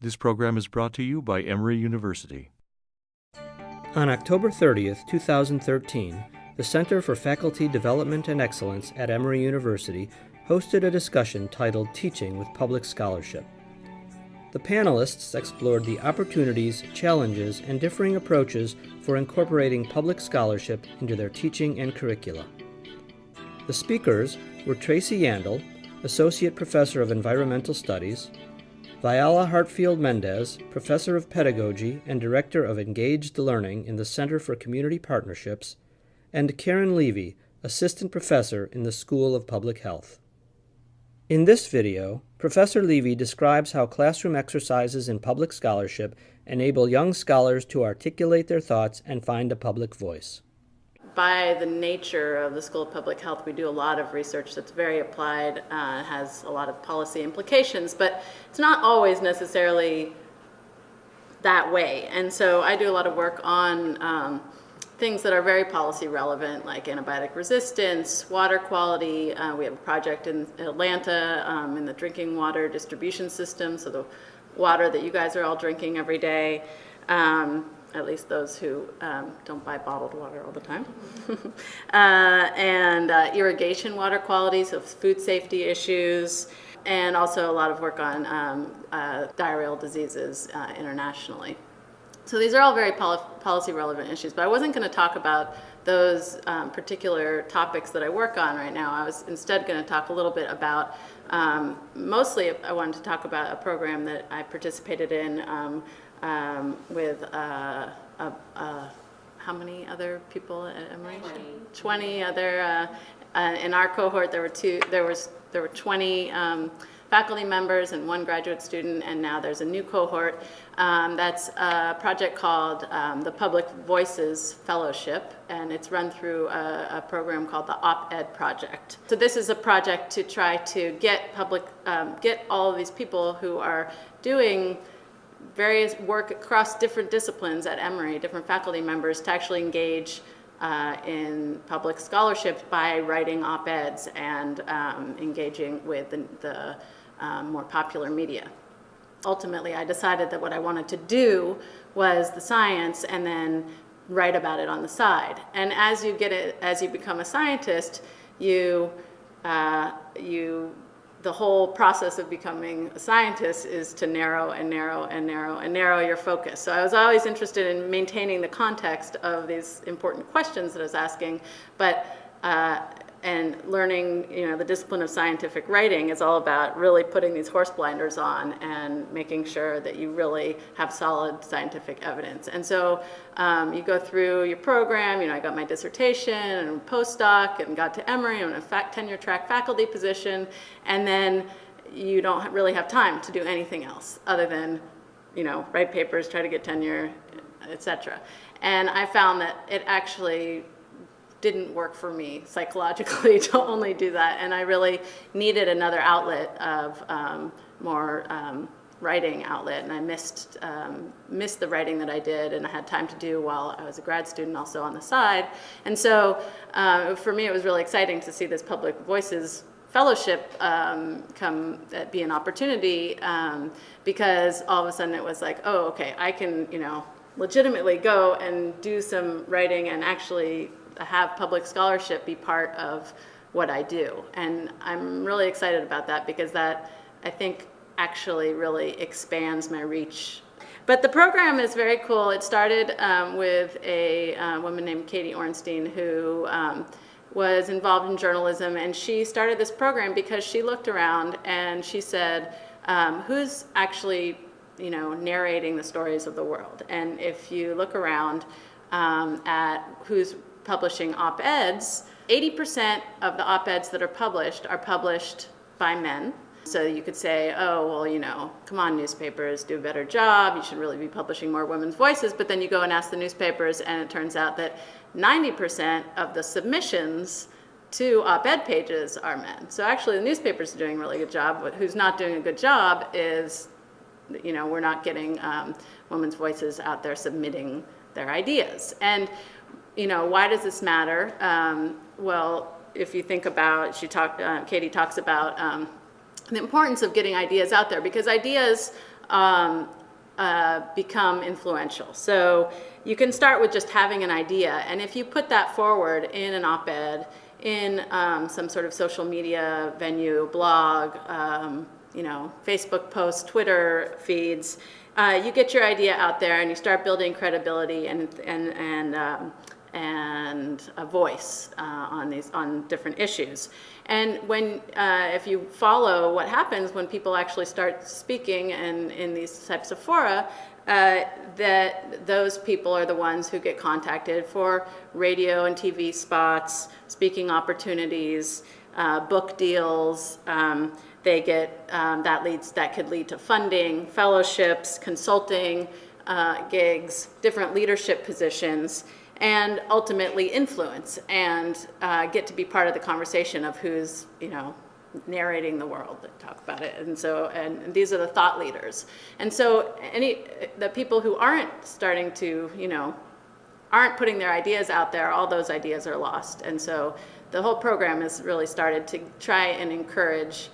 This program is brought to you by Emory University. On October 30th, 2013, the Center for Faculty Development and Excellence at Emory University hosted a discussion titled Teaching with Public Scholarship. The panelists explored the opportunities, challenges, and differing approaches for incorporating public scholarship into their teaching and curricula. The speakers were Tracy Yandel, Associate Professor of Environmental Studies, Viola Hartfield-Mendez, Professor of Pedagogy and Director of Engaged Learning in the Center for Community Partnerships, and Karen Levy, Assistant Professor in the School of Public Health. In this video, Professor Levy describes how classroom exercises in public scholarship enable young scholars to articulate their thoughts and find a public voice. By the nature of the School of Public Health, we do a lot of research that's very applied, has a lot of policy implications, but it's not always necessarily that way. And so I do a lot of work on things that are very policy relevant, like antibiotic resistance, water quality. We have a project in Atlanta in the drinking water distribution system, so the water that you guys are all drinking every day. At least those who don't buy bottled water all the time. And irrigation water quality, so food safety issues, and also a lot of work on diarrheal diseases internationally. So these are all very policy relevant issues, but I wasn't going to talk about those particular topics that I work on right now. I was instead going to talk a little bit about, mostly I wanted to talk about a program that I participated in with how many other people at Emory? 20 other. In our cohort, there were 20 faculty members and one graduate student, and now there's a new cohort. That's a project called the Public Voices Fellowship, and it's run through a program called the Op-Ed Project. So this is a project to try to get all of these people who are doing various work across different disciplines at Emory, different faculty members, to actually engage in public scholarship by writing op-eds and engaging with the more popular media. Ultimately, I decided that what I wanted to do was the science and then write about it on the side. And as you become a scientist, the whole process of becoming a scientist is to narrow and narrow and narrow and narrow your focus. So I was always interested in maintaining the context of these important questions that I was asking, but and learning, the discipline of scientific writing is all about really putting these horse blinders on and making sure that you really have solid scientific evidence. And so you go through your program. I got my dissertation and postdoc and got to Emory in a tenure track faculty position, and then you don't really have time to do anything else other than, write papers, try to get tenure, etc. And I found that it actually didn't work for me psychologically to only do that, and I really needed another outlet of more writing outlet, and I missed the writing that I did and I had time to do while I was a grad student also on the side. And so for me it was really exciting to see this Public Voices Fellowship be an opportunity, because all of a sudden it was like, oh, okay, I can legitimately go and do some writing and actually have public scholarship be part of what I do. And I'm really excited about that, because that, I think, actually really expands my reach. But the program is very cool. It started with a woman named Katie Ornstein, who was involved in journalism, and she started this program because she looked around and she said, who's actually narrating the stories of the world? And if you look around at who's publishing op-eds, 80% of the op-eds that are published by men. So you could say, oh, well, come on, newspapers, do a better job. You should really be publishing more women's voices. But then you go and ask the newspapers, and it turns out that 90% of the submissions to op-ed pages are men. So actually the newspapers are doing a really good job. But who's not doing a good job is, we're not getting women's voices out there submitting their ideas. And why does this matter? Well, if you think about, Katie talks about the importance of getting ideas out there, because ideas become influential. So you can start with just having an idea, and if you put that forward in an op-ed, in some sort of social media venue, blog, Facebook posts, Twitter feeds, you get your idea out there and you start building credibility and a voice on different issues. And when if you follow what happens when people actually start speaking and in these types of fora, that those people are the ones who get contacted for radio and TV spots, speaking opportunities, book deals. They get that could lead to funding, fellowships, consulting gigs, different leadership positions, and ultimately influence and get to be part of the conversation of who's narrating the world that talk about it. And these are the thought leaders. And so the people who aren't starting to, aren't putting their ideas out there, all those ideas are lost. And so the whole program has really started to try and encourage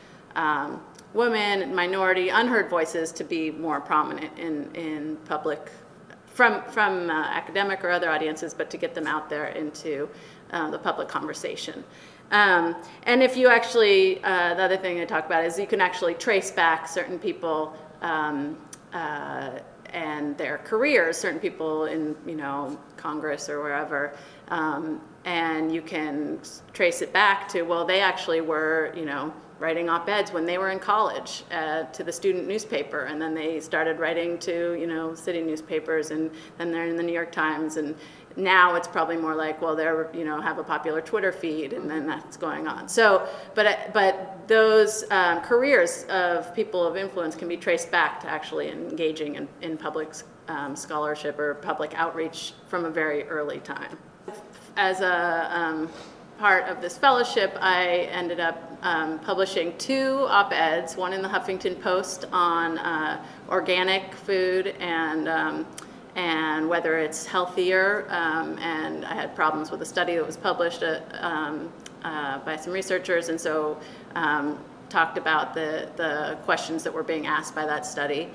women, minority, unheard voices to be more prominent in public, from academic or other audiences, but to get them out there into the public conversation. And if you actually, the other thing I talk about is you can actually trace back certain people and their careers, certain people in Congress or wherever, and you can trace it back to, well, they actually were writing op-eds when they were in college to the student newspaper, and then they started writing to city newspapers, and then they're in the New York Times, and now it's probably more like, well, they're have a popular Twitter feed, and then that's going on. So, but those careers of people of influence can be traced back to actually engaging in public scholarship or public outreach from a very early time. As a part of this fellowship, I ended up publishing 2 op-eds, one in the Huffington Post on organic food and whether it's healthier, and I had problems with a study that was published by some researchers, and so talked about the questions that were being asked by that study.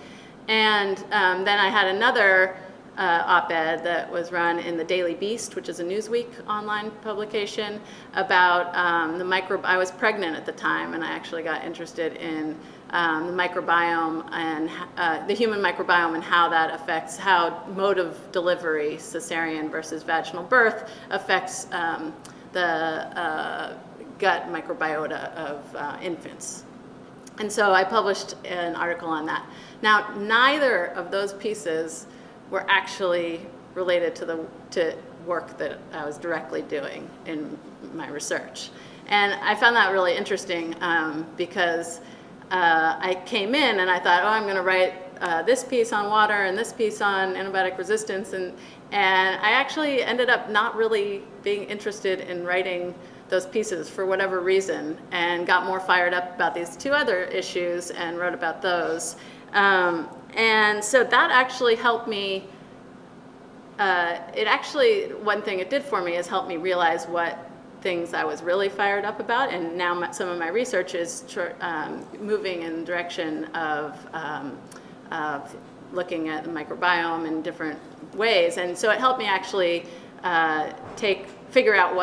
And then I had another op-ed that was run in the Daily Beast, which is a Newsweek online publication, about I was pregnant at the time, and I actually got interested in the microbiome and the human microbiome and how that affects how mode of delivery, cesarean versus vaginal birth, affects the gut microbiota of infants. And so I published an article on that. Now, neither of those pieces were actually related to work that I was directly doing in my research. And I found that really interesting because I came in and I thought, oh, I'm going to write this piece on water and this piece on antibiotic resistance, and I actually ended up not really being interested in writing those pieces for whatever reason, and got more fired up about these 2 other issues and wrote about those. And so that actually helped me, one thing it did for me is help me realize what things I was really fired up about, and now some of my research is moving in the direction of looking at the microbiome in different ways, and so it helped me actually figure out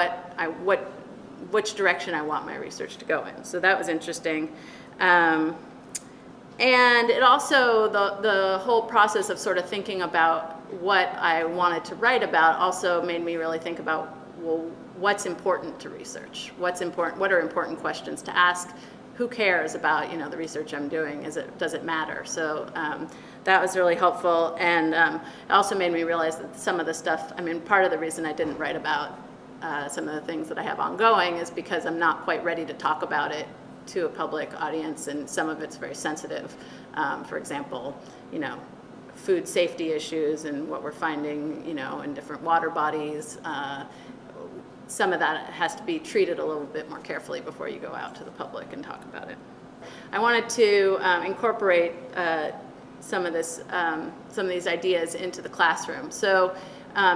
which direction I want my research to go in. So that was interesting. And it also, the whole process of sort of thinking about what I wanted to write about also made me really think about, well, what's important to research? What are important questions to ask? Who cares about the research I'm doing? Does it matter? So that was really helpful, and it also made me realize that some of the stuff, part of the reason I didn't write about some of the things that I have ongoing is because I'm not quite ready to talk about it to a public audience, and some of it's very sensitive. For example, food safety issues and what we're finding, in different water bodies. Some of that has to be treated a little bit more carefully before you go out to the public and talk about it. I wanted to incorporate some of these ideas into the classroom. So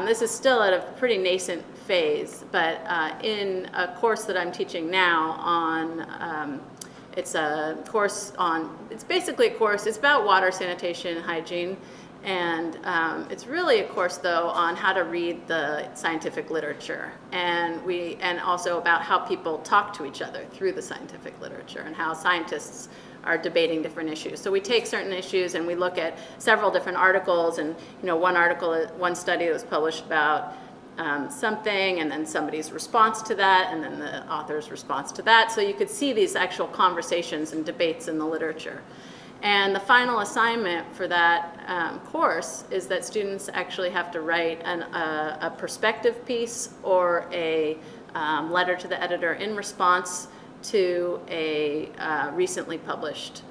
this is still at a pretty nascent phase, but in a course that I'm teaching now on It's a course it's basically a course, it's about water, sanitation, and hygiene. And it's really a course, though, on how to read the scientific literature, and also about how people talk to each other through the scientific literature, and how scientists are debating different issues. So we take certain issues and we look at several different articles, and one study that was published about something, and then somebody's response to that, and then the author's response to that. So you could see these actual conversations and debates in the literature. And the final assignment for that course is that students actually have to write a perspective piece or a letter to the editor in response to a recently published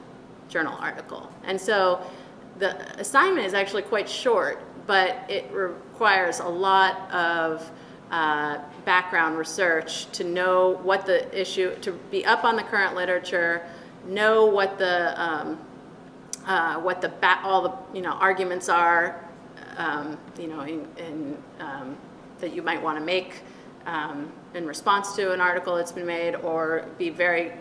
journal article. And so the assignment is actually quite short, but it requires a lot of background research to know what the issue, to be up on the current literature, know what the all the arguments are, that you might want to make in response to an article that's been made, or be very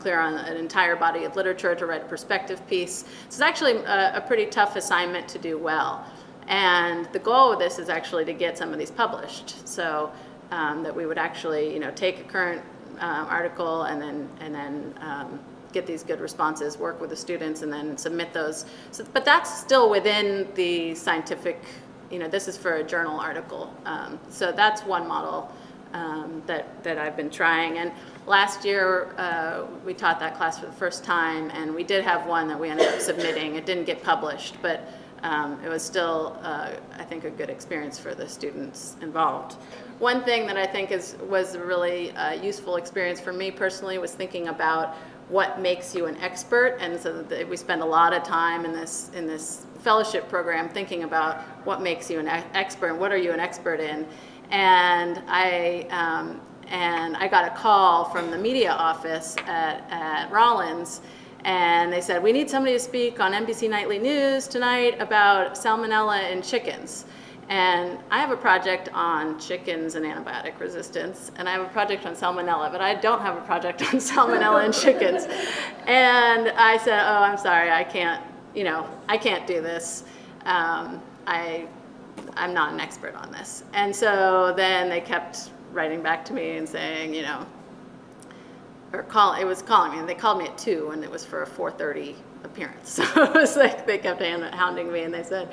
clear on an entire body of literature to write a perspective piece. So it's actually a pretty tough assignment to do well. And the goal of this is actually to get some of these published, so that we would actually take a current article and then get these good responses, work with the students, and then submit those. So, but that's still within the scientific, this is for a journal article. So that's one model that I've been trying. And last year, we taught that class for the first time, and we did have one that we ended up submitting. It didn't get published, but it was still, I think, a good experience for the students involved. One thing that I think was a really useful experience for me personally was thinking about what makes you an expert, and so we spend a lot of time in this fellowship program thinking about what makes you an expert and what are you an expert in. And I got a call from the media office at Rollins, and they said, we need somebody to speak on NBC Nightly News tonight about salmonella in chickens. And I have a project on chickens and antibiotic resistance, and I have a project on salmonella, but I don't have a project on salmonella in chickens. And I said, oh, I'm sorry, I can't do this. I'm not an expert on this. And so then they kept writing back to me and saying, it was calling me, and they called me at 2, and it was for a 4:30 appearance. So it was like they kept hounding me, and they said,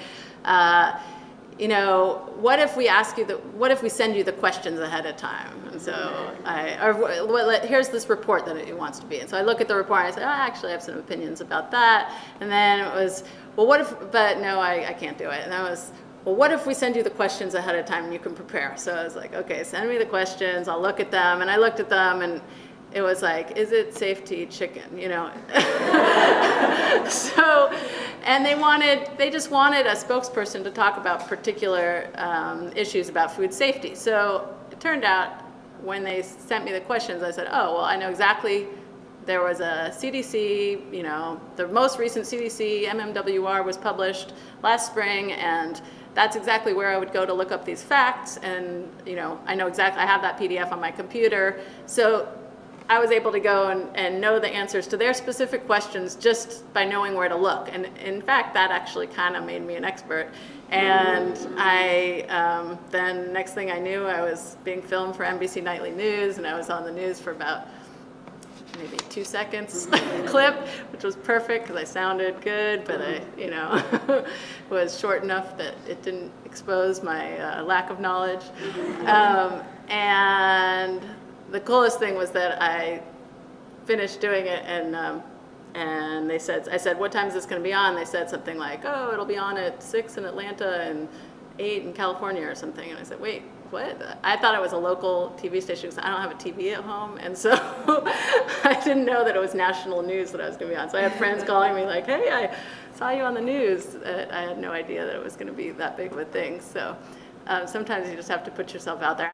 what if we send you the questions ahead of time? And so here's this report that it wants to be. And so I look at the report and I say, I actually have some opinions about that. And then it was, but no, I can't do it. And that was, well, what if we send you the questions ahead of time and you can prepare? So I was like, okay, send me the questions, I'll look at them. And I looked at them, and it was like, is it safe to eat chicken, So, and they just wanted a spokesperson to talk about particular issues about food safety. So it turned out when they sent me the questions, I said, oh, well, I know exactly. There was a CDC, the most recent CDC MMWR was published last spring, and that's exactly where I would go to look up these facts. And, I know exactly, I have that PDF on my computer. So I was able to go and know the answers to their specific questions just by knowing where to look. And in fact, that actually kind of made me an expert. And then next thing I knew, I was being filmed for NBC Nightly News, and I was on the news for about maybe 2 seconds clip, which was perfect because I sounded good, but I, was short enough that it didn't expose my lack of knowledge. And the coolest thing was that I finished doing it, and I said, what time is this going to be on? They said something like, oh, it'll be on at 6 in Atlanta and 8 in California or something. And I said, wait, what? I thought it was a local TV station because I don't have a TV at home, and so I didn't know that it was national news that I was going to be on. So I had friends calling me like, hey, I saw you on the news. I had no idea that it was going to be that big of a thing. So sometimes you just have to put yourself out there.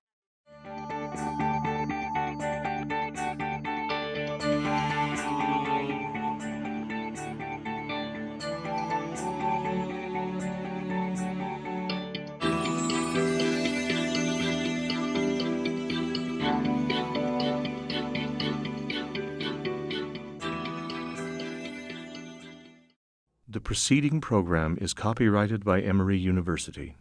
preceding program is copyrighted by Emory University.